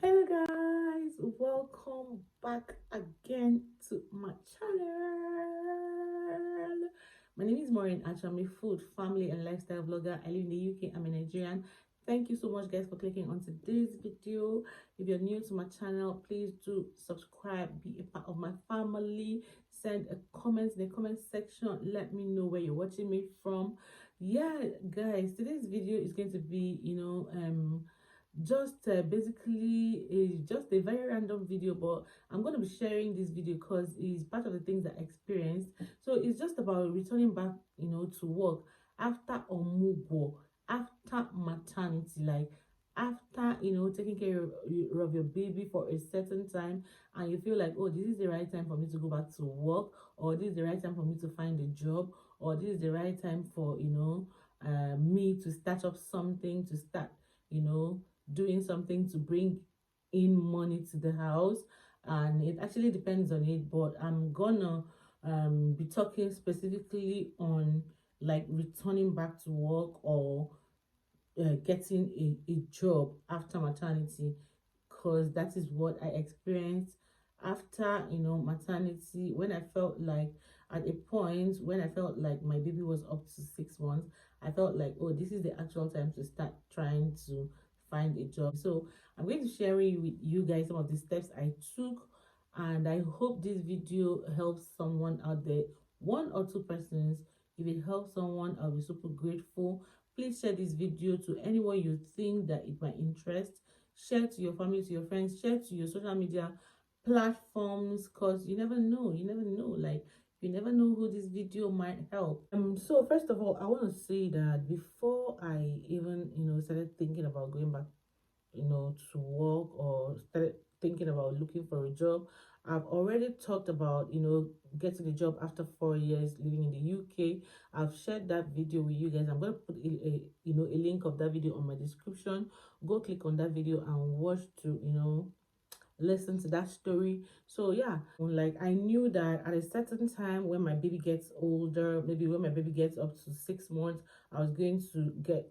Hello guys, welcome back again to my channel. My name is Maureen Acho. I'm a food, family and lifestyle vlogger. I live in the UK. I'm a Nigerian. Thank you so much guys for clicking on today's video. If you're new to my channel, please do subscribe, be a part of my family. Send a comment in the comment section. Let me know where you're watching me from. Yeah guys, today's video is going to be just basically is just a very random video, but I'm going to be sharing this video because it's part of the things I experienced. So it's just about returning back to work after omugo, after maternity, like after taking care of your baby for a certain time, and you feel like, oh, this is the right time for me to go back to work, or this is the right time for me to find a job, or this is the right time for me to start up something, to start doing something to bring in money to the house. And it actually depends on it, but I'm gonna be talking specifically on like returning back to work, or getting a job after maternity, because that is what I experienced after maternity, when I felt like, at a point when I felt like my baby was up to 6 months, I felt like, oh, this is the actual time to start trying to find a job. So I'm going to share with you guys some of the steps I took, and I hope this video helps someone out there, one or two persons. If it helps someone, I'll be super grateful. Please share this video to anyone you think that it might interest. Share to your family, to your friends, share to your social media platforms, because you never know, like you never know who this video might help. So first of all, I want to say that before I even started thinking about going back to work, or started thinking about looking for a job, I've already talked about getting a job after 4 years living in the UK. I've shared that video with you guys. I'm going to put a link of that video on my description. Go click on that video and watch to listen to that story. So yeah, like I knew that at a certain time, when my baby gets older, maybe when my baby gets up to 6 months, I was going to get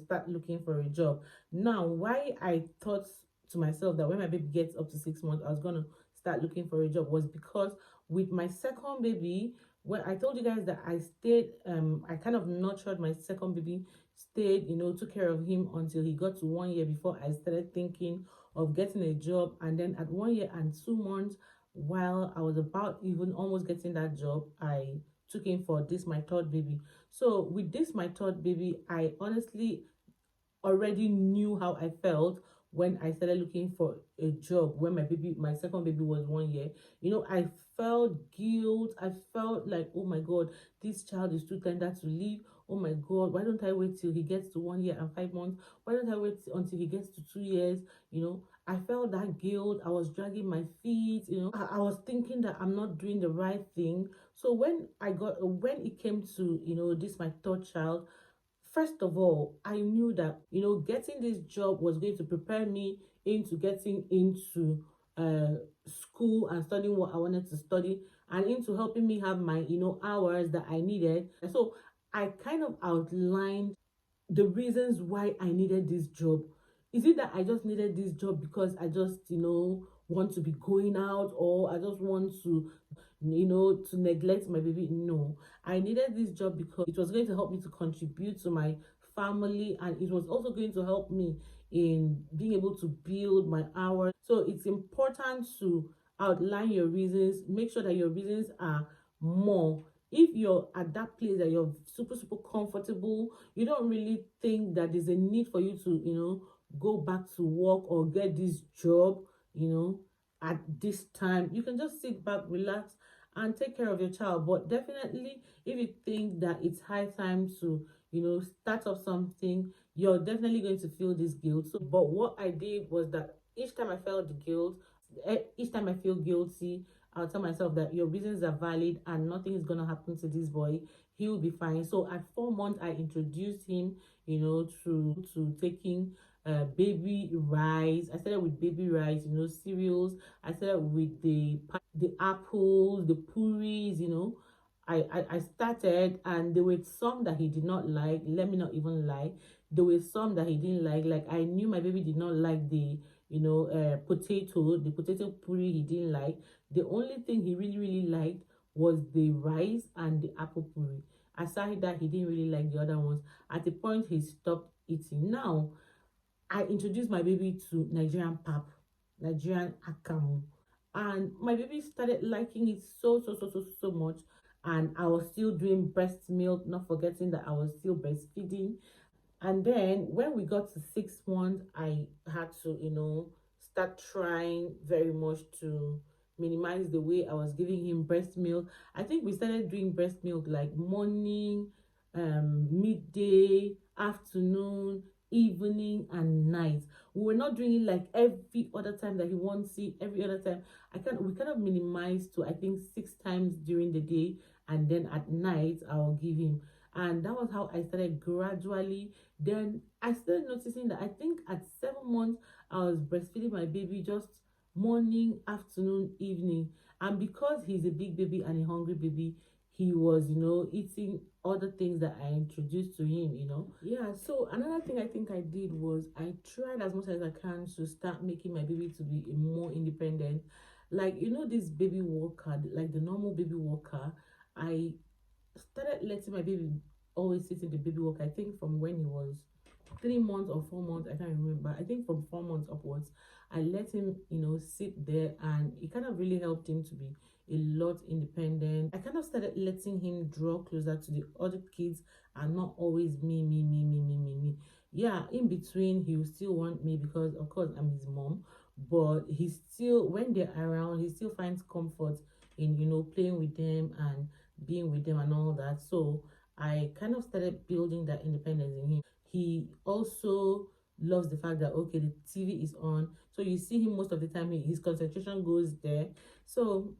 start looking for a job. Now, why I thought to myself that when my baby gets up to 6 months I was gonna start looking for a job was because with my second baby, when I told you guys that I stayed, I kind of nurtured my second baby, stayed, took care of him until he got to 1 year before I started thinking of getting a job. And then at 1 year and 2 months, while I was about even almost getting that job, I took in for this my third baby. So with this my third baby, I honestly already knew how I felt when I started looking for a job when my second baby was 1 year. I felt guilt. I felt like, oh my God, this child is too tender to leave. Oh my God, why don't I wait till he gets to 1 year and 5 months? Why don't I wait until he gets to 2 years? I felt that guilt. I was dragging my feet. I was thinking that I'm not doing the right thing. So when it came to this my third child, first of all, I knew that getting this job was going to prepare me into getting into school and studying what I wanted to study, and into helping me have my hours that I needed. So I kind of outlined the reasons why I needed this job. Is it that I just needed this job because I just want to be going out, or I just want to to neglect my baby? No, I needed this job because it was going to help me to contribute to my family, and it was also going to help me in being able to build my hours. So it's important to outline your reasons. Make sure that your reasons are more. If you're at that place that you're super comfortable, you don't really think that there's a need for you to go back to work or get this job at this time, you can just sit back, relax, and take care of your child. But definitely, if you think that it's high time to start up something, you're definitely going to feel this guilt. So but what I did was that each time I felt the guilt, each time I feel guilty, I'll tell myself that your reasons are valid and nothing is gonna happen to this boy. He will be fine. So at 4 months, I introduced him to taking baby rice. I started with baby rice, cereals. I started with the apples, the puris. I started, and there were some that he did not like. Let me not even lie. There were some that he didn't like I knew my baby did not like the the potato puree. He didn't like. The only thing he really liked was the rice and the apple puree. Aside that, he didn't really like the other ones. At the point he stopped eating. Now I introduced my baby to Nigerian pap, Nigerian akamu, and my baby started liking it so much. And I was still doing breast milk, not forgetting that I was still breastfeeding. And then when we got to 6 months, I had to, start trying very much to minimize the way I was giving him breast milk. I think we started doing breast milk like morning, midday, afternoon, evening, and night. We were not doing it like every other time that he wants it, every other time. We kind of minimized to I think 6 times during the day, and then at night I'll give him. And that was how I started gradually. Then I started noticing that I think at 7 months I was breastfeeding my baby just morning, afternoon, evening. And because he's a big baby and a hungry baby, he was, eating other things that I introduced to him. Yeah, so another thing I think I did was I tried as much as I can to start making my baby to be more independent. Like, this baby walker, like the normal baby walker, I started letting my baby always sit in the baby walker. I think from when he was 3 months or 4 months, I can't remember. I think from 4 months upwards, I let him, sit there, and it kind of really helped him to be a lot independent. I kind of started letting him draw closer to the other kids and not always me. Yeah, in between, he will still want me because, of course, I'm his mom, but he still, when they're around, he still finds comfort in, playing with them and being with them and all that. So I kind of started building that independence in him. He also loves the fact that okay, the TV is on, so you see him most of the time. His concentration goes there. So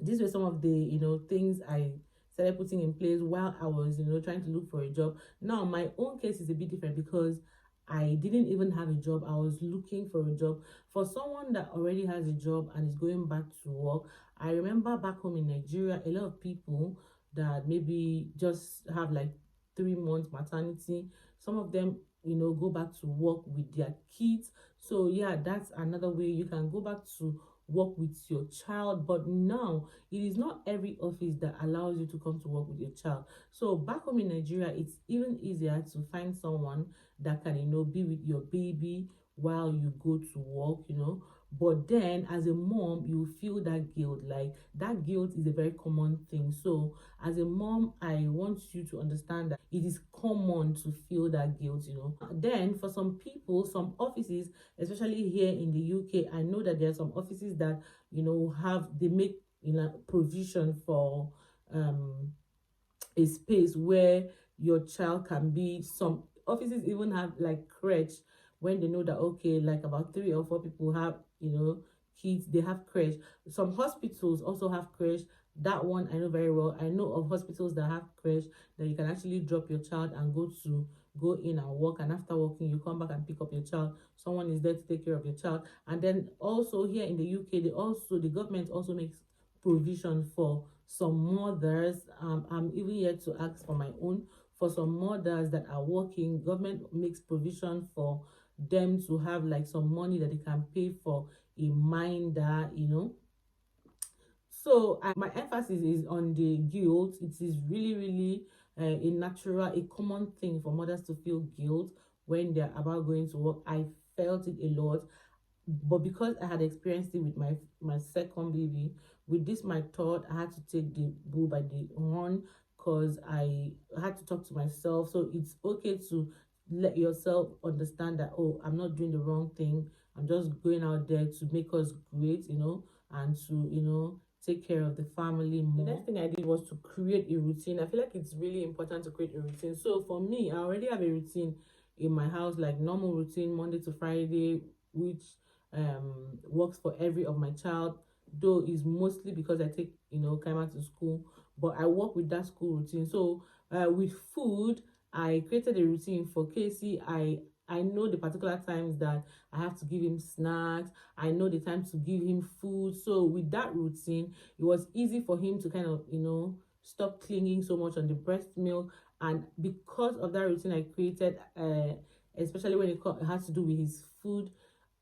these were some of the things I started putting in place while I was trying to look for a job. Now my own case is a bit different because I didn't even have a job. I was looking for a job. For someone that already has a job and is going back to work, I remember back home in Nigeria, a lot of people that maybe just have like 3 months maternity, some of them go back to work with their kids. So yeah, that's another way you can go back to work with your child. But now it is not every office that allows you to come to work with your child. So back home in Nigeria, it's even easier to find someone that can be with your baby while you go to work. But then as a mom, you feel that guilt. Like that guilt is a very common thing. So as a mom, I want you to understand that it is common to feel that guilt. Then for some people, some offices, especially here in the UK, I know that there are some offices that they make provision for a space where your child can be. Some offices even have like crèche, when they know that okay, like about 3 or 4 people have kids, they have crèche. Some hospitals also have crèche. That one I know very well. I know of hospitals that have crèche that you can actually drop your child and go in and work, and after working you come back and pick up your child. Someone is there to take care of your child. And then also here in the UK, the government also makes provision for some mothers. I'm even yet to ask for my own. For some mothers that are working, government makes provision for them to have like some money that they can pay for a minder. So my emphasis is on the guilt. It is really a natural, a common thing for mothers to feel guilt when they're about going to work. I felt it a lot, but because I had experienced it with my second baby, with this my third, I had to take the bull by the horn because I had to talk to myself. So it's okay to let yourself understand that, oh, I'm not doing the wrong thing. I'm just going out there to make us great, and to take care of the family more. The next thing I did was to create a routine. I feel like it's really important to create a routine. So for me, I already have a routine in my house, like normal routine, Monday to Friday, which works for every of my child, though is mostly because I take Kaima to school, but I work with that school routine. So with food, I created a routine for Casey. I know the particular times that I have to give him snacks. I know the time to give him food. So with that routine, it was easy for him to kind of stop clinging so much on the breast milk. And because of that routine I created, especially when it has to do with his food,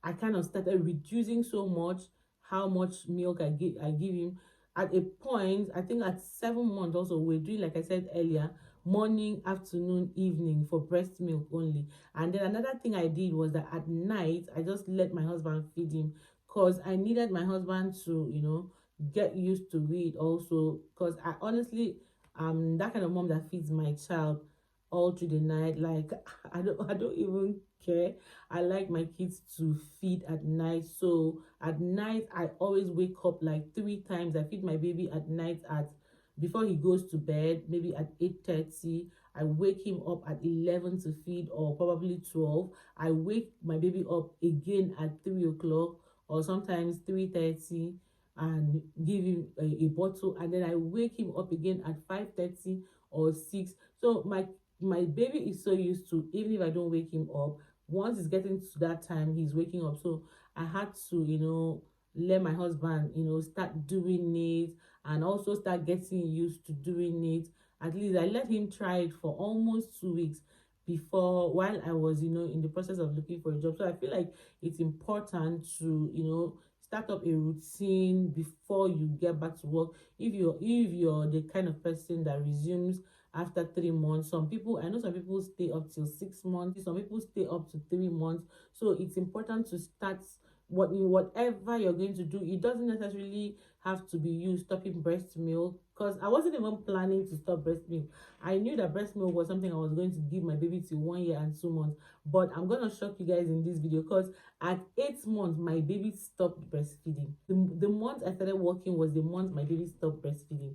I kind of started reducing so much how much milk I give him. At a point, I think at 7 months also, we're doing, like I said earlier, morning, afternoon, evening for breast milk only. And then another thing I did was that at night I just let my husband feed him, because I needed my husband to, get used to it also, because I honestly that kind of mom that feeds my child all through the night. Like, I don't even care. I like my kids to feed at night. So at night I always wake up like 3 times. I feed my baby at night at before he goes to bed, maybe at 8:30. I wake him up at 11 to feed, or probably 12. I wake my baby up again at 3 o'clock, or sometimes 3:30, and give him a bottle, and then I wake him up again at 5:30 or 6. So my baby is so used to, even if I don't wake him up, once it's getting to that time, he's waking up. So I had to, let my husband, start doing it, and also start getting used to doing it. At least I let him try it for almost 2 weeks before, while I was, in the process of looking for a job. So I feel like it's important to, start up a routine before you get back to work. If you're the kind of person that resumes after 3 months, I know some people stay up till 6 months, some people stay up to 3 months. So it's important to start whatever you're going to do. It doesn't necessarily have to be you stopping breast milk, because I wasn't even planning to stop breast milk. I knew that breast milk was something I was going to give my baby till 1 year and 2 months. But I'm gonna shock you guys in this video, because at 8 months my baby stopped breastfeeding. The month I started working was the month my baby stopped breastfeeding.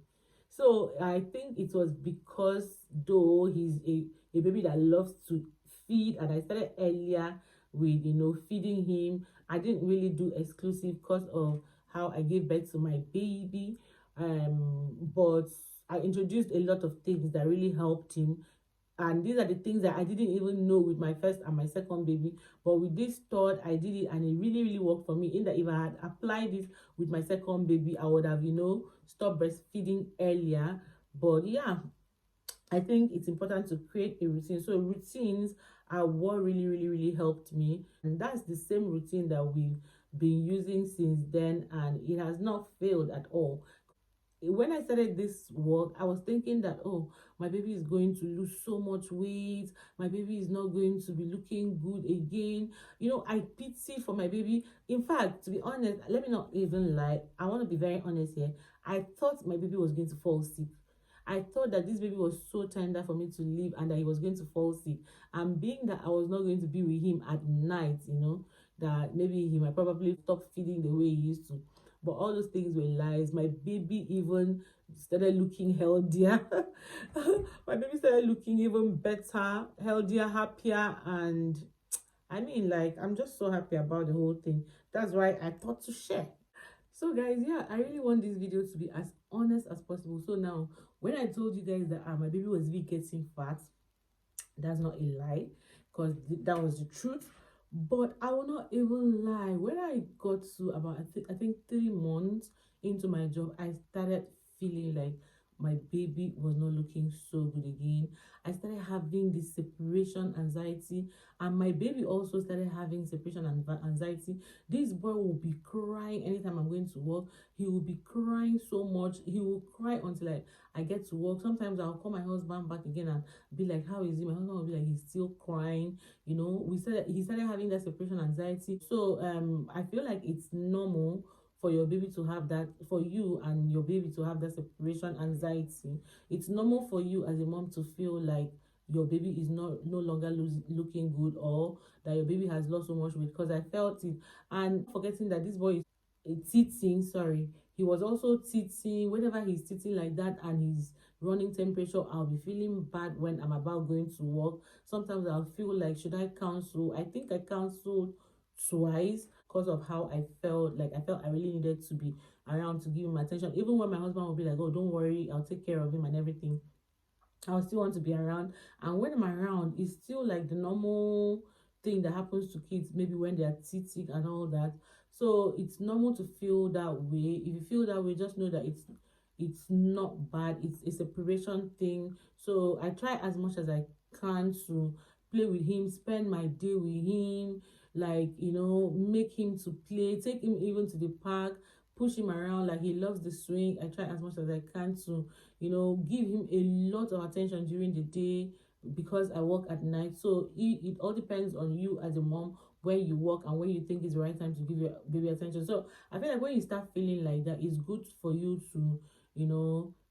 So I think it was because, though he's a baby that loves to feed, and I started earlier with, feeding him. I didn't really do exclusive because of how I gave birth to my baby. But I introduced a lot of things that really helped him, and these are the things that I didn't even know with my first and my second baby. But with this third, I did it, and it really, really worked for me. In that, if I had applied this with my second baby, I would have, stopped breastfeeding earlier. But yeah, I think it's important to create a routine. So routines are what really, really, really helped me. And that's the same routine that we've been using since then, and it has not failed at all. When I started this work, I was thinking that, oh, my baby is going to lose so much weight. My baby is not going to be looking good again. I pity for my baby. In fact, to be honest, let me not even lie. I want to be very honest here. I thought my baby was going to fall sick. I thought that this baby was so tender for me to leave, and that he was going to fall sick. And being that I was not going to be with him at night, that maybe he might probably stop feeding the way he used to. But all those things were lies. My baby even started looking healthier. My baby started looking even better, healthier, happier. And I mean, like, I'm just so happy about the whole thing. That's why I thought to share. So guys, yeah, I really want this video to be as honest as possible. So now, when I told you guys that my baby was really getting fat, that's not a lie, because that was the truth. But I will not even lie. When I got to about, I think 3 months into my job, I started feeling like my baby was not looking so good again. I started having this separation anxiety, and my baby also started having separation anxiety. This boy will be crying anytime I'm going to work. He will be crying so much. He will cry until I get to work. Sometimes I'll call my husband back again and be like, how is he? My husband will be like, he's still crying. He started having that separation anxiety. So I feel like it's normal for your baby to have that, for you and your baby to have that separation anxiety. It's normal for you as a mom to feel like your baby is no longer looking good, or that your baby has lost so much weight, because I felt it. And forgetting that this boy is teething, sorry, he was also teething. Whenever he's teething like that and he's running temperature, I'll be feeling bad when I'm about going to work. Sometimes I'll feel like, should I cancel? I think I canceled twice because of how I felt. Like, I felt I really needed to be around to give him attention, even when my husband would be like, oh, don't worry, I'll take care of him and everything. I'll still want to be around. And when I'm around, it's still like the normal thing that happens to kids, maybe when they are teething and all that. So it's normal to feel that way. If you feel that way, just know that it's not bad. It's a preparation thing. So I try as much as I can to play with him, spend my day with him, like, make him to play, take him even to the park, push him around. Like, he loves the swing. I try as much as I can to, give him a lot of attention during the day, because I work at night. So it all depends on you as a mom, when you work and when you think is the right time to give your baby attention. So I feel like when you start feeling like that, it's good for you to,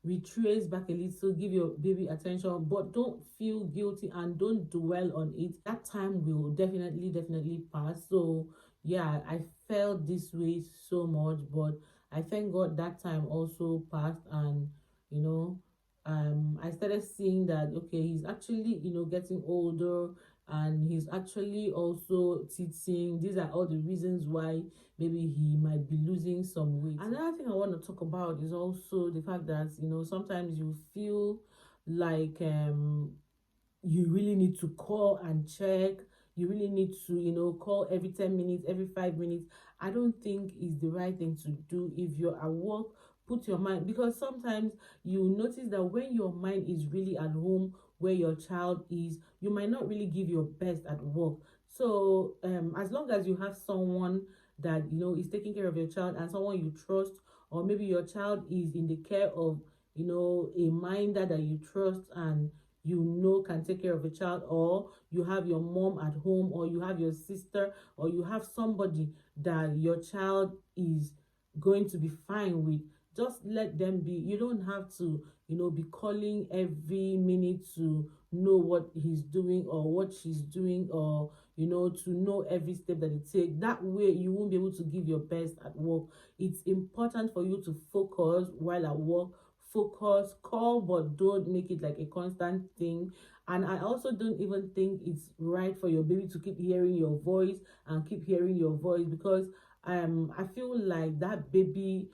retrace back a little, give your baby attention, but don't feel guilty and don't dwell on it. That time will definitely pass. So yeah, I felt this way so much, but I thank God that time also passed. And you know I started seeing that, okay, he's actually, getting older, and he's actually also teaching. These are all the reasons why maybe he might be losing some weight. Another thing I want to talk about is also the fact that, sometimes you feel like you really need to call and check. You really need to, call every 10 minutes, every 5 minutes. I don't think is the right thing to do. If you're at work, put your mind, because sometimes you notice that when your mind is really at home where your child is, you might not really give your best at work. So as long as you have someone that, is taking care of your child, and someone you trust, or maybe your child is in the care of, a minder that you trust, and can take care of a child, or you have your mom at home, or you have your sister, or you have somebody that your child is going to be fine with, just let them be. You don't have to, be calling every minute to know what he's doing or what she's doing, or to know every step that it takes. That way you won't be able to give your best at work. It's important for you to focus while at work. Focus, call, but don't make it like a constant thing. And I also don't even think it's right for your baby to keep hearing your voice and keep hearing your voice, because I feel like that baby,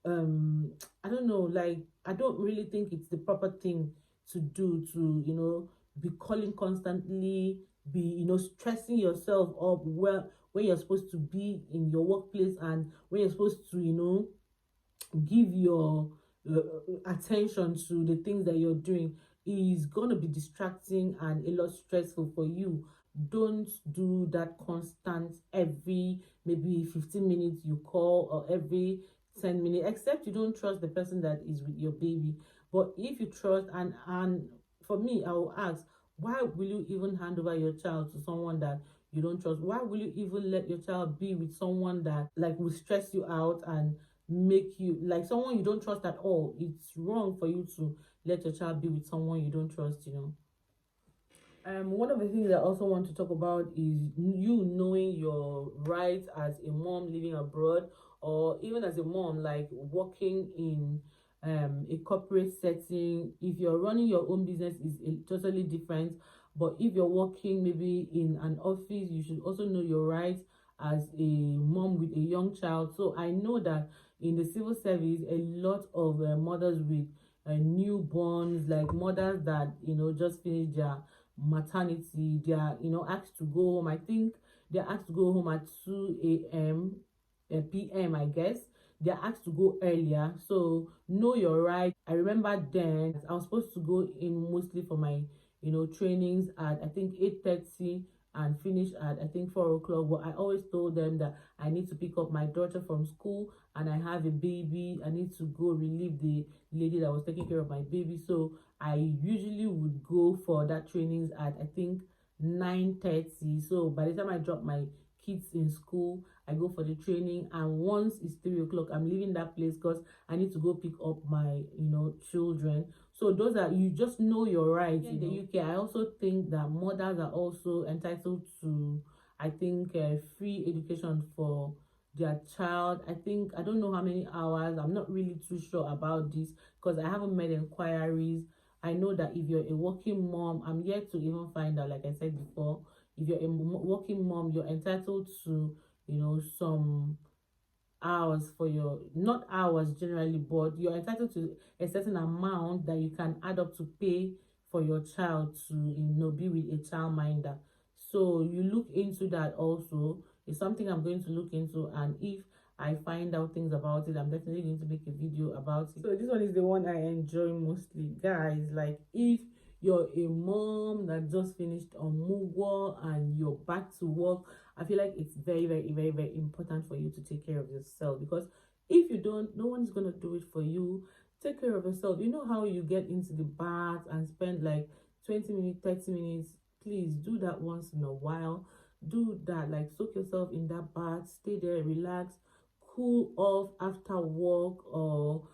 I don't know, like, I don't really think it's the proper thing to do, to be calling constantly, be stressing yourself up, well, when you're supposed to be in your workplace, and when you're supposed to give your attention to the things that you're doing. Is gonna be distracting and a lot stressful for you. Don't do that constant, every maybe 15 minutes you call, or every 10 minutes, except you don't trust the person that is with your baby. But if you trust, and for me, I will ask, why will you even hand over your child to someone that you don't trust? Why will you even let your child be with someone that, like, will stress you out and make you, like, someone you don't trust at all? It's wrong for you to let your child be with someone you don't trust. One of the things I also want to talk about is you knowing your rights as a mom living abroad, or even as a mom like working in a corporate setting. If you're running your own business, is totally different. But if you're working maybe in an office, you should also know your rights as a mom with a young child. So I know that in the civil service, a lot of mothers with newborns, like mothers that just finished their maternity, they are asked to go home. I think they're asked to go home at 2 a.m p.m. I guess. They're asked to go earlier. So know your right. I remember then I was supposed to go in mostly for my trainings at, I think, 8:30, and finish at, I think, 4 o'clock. But I always told them that I need to pick up my daughter from school, and I have a baby. I need to go relieve the lady that was taking care of my baby. So I usually would go for that trainings at, I think, 9:30. So by the time I drop my kids in school, I go for the training, and once it's 3 o'clock, I'm leaving that place because I need to go pick up my children. So those are, you just know your rights. In the UK, I also think that mothers are also entitled to, I think, free education for their child. I think, I don't know how many hours, I'm not really too sure about this because I haven't made inquiries. I know that if you're a working mom, I'm yet to even find out, like I said before, if you're a working mom, you're entitled to some hours for your, not hours generally, but you're entitled to a certain amount that you can add up to pay for your child to be with a childminder. So you look into that also. It's something I'm going to look into, and if I find out things about it, I'm definitely going to make a video about it. So this one is the one I enjoy mostly, guys. Like, if you're a mom that just finished on mugwo and you're back to work, I feel like it's very, very, very, very important for you to take care of yourself, because if you don't, no one's gonna do it for you. Take care of yourself. You know how you get into the bath and spend like 20 minutes, 30 minutes? Please do that once in a while. Do that, like soak yourself in that bath, stay there, relax, cool off after work, or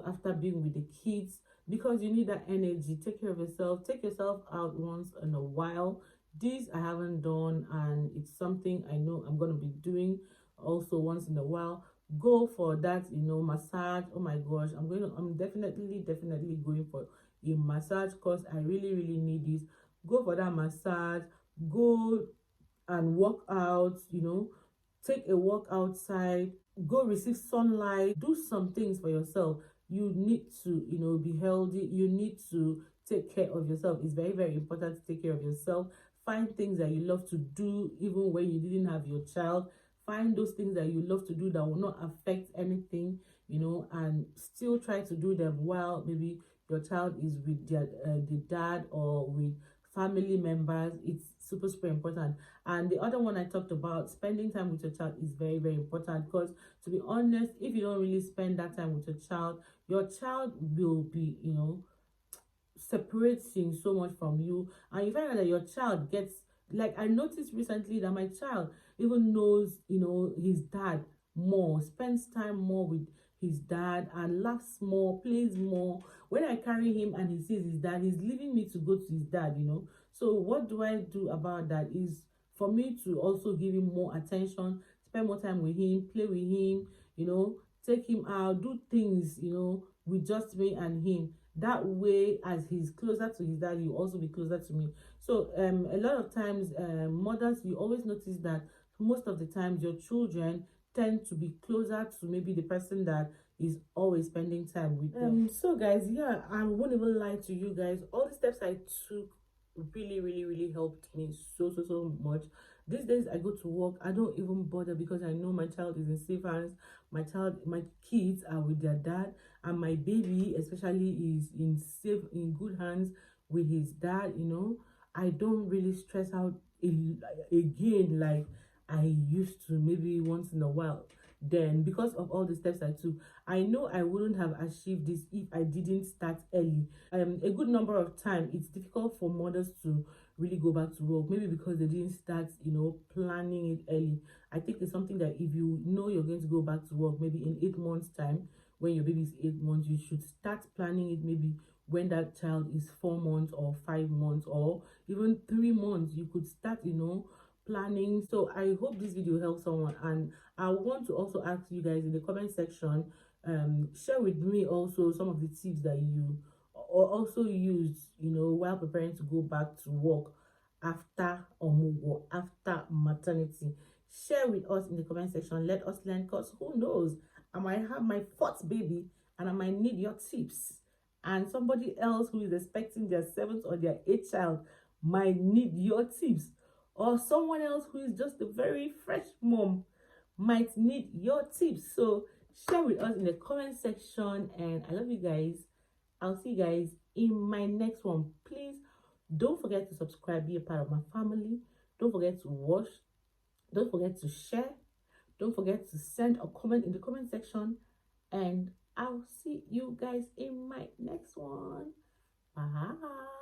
after being with the kids, because you need that energy. Take care of yourself, take yourself out once in a while. This I haven't done, and it's something I know I'm going to be doing also once in a while. Go for that massage. Oh my gosh, I'm definitely going for a massage, because I really, really need this. Go for that massage. Go and walk out, take a walk outside, go receive sunlight, do some things for yourself. You need to be healthy. You need to take care of yourself. It's very, very important to take care of yourself. Find things that you love to do even when you didn't have your child. Find those things that you love to do that will not affect anything, and still try to do them while maybe your child is with the dad or with family members. It's super, super important. And the other one I talked about, spending time with your child, is very, very important, because to be honest, if you don't really spend that time with your child will be separating so much from you, and you find out that your child gets, like, I noticed recently that my child even knows his dad more, spends time more with his dad, and laughs more, plays more. When I carry him and he sees his dad, he's leaving me to go to his dad. So what do I do about that? Is for me to also give him more attention, spend more time with him, play with him, take him out, do things with just me and him. That way, as he's closer to his dad, he'll also be closer to me. So a lot of times, mothers, you always notice that most of the times your children tend to be closer to maybe the person that is always spending time with them. So guys, yeah, I won't even lie to you guys, all the steps I took really, really, really helped me so, so, so much. These days I go to work, I don't even bother, because I know my child is in safe hands. My kids are with their dad, and my baby especially is in good hands with his dad. I don't really stress out again like I used to, maybe once in a while. Then, because of all the steps I took, I know I wouldn't have achieved this if I didn't start early. A good number of time, it's difficult for mothers to really go back to work, maybe because they didn't start planning it early. I think it's something that if you know you're going to go back to work maybe in 8 months time, when your baby is 8 months, you should start planning it maybe when that child is 4 months or 5 months, or even 3 months. You could start planning. So I hope this video helps someone, and I want to also ask you guys in the comment section, share with me also some of the tips that you also use while preparing to go back to work after omugo, after maternity. Share with us in the comment section. Let us learn, because who knows, I might have my fourth baby and I might need your tips, and somebody else who is expecting their seventh or their eighth child might need your tips, or someone else who is just a very fresh mom might need your tips. So share with us in the comment section, and I love you guys. I'll see you guys in my next one. Please don't forget to subscribe, be a part of my family. Don't forget to watch, don't forget to share, don't forget to send a comment in the comment section, and I'll see you guys in my next one. Bye.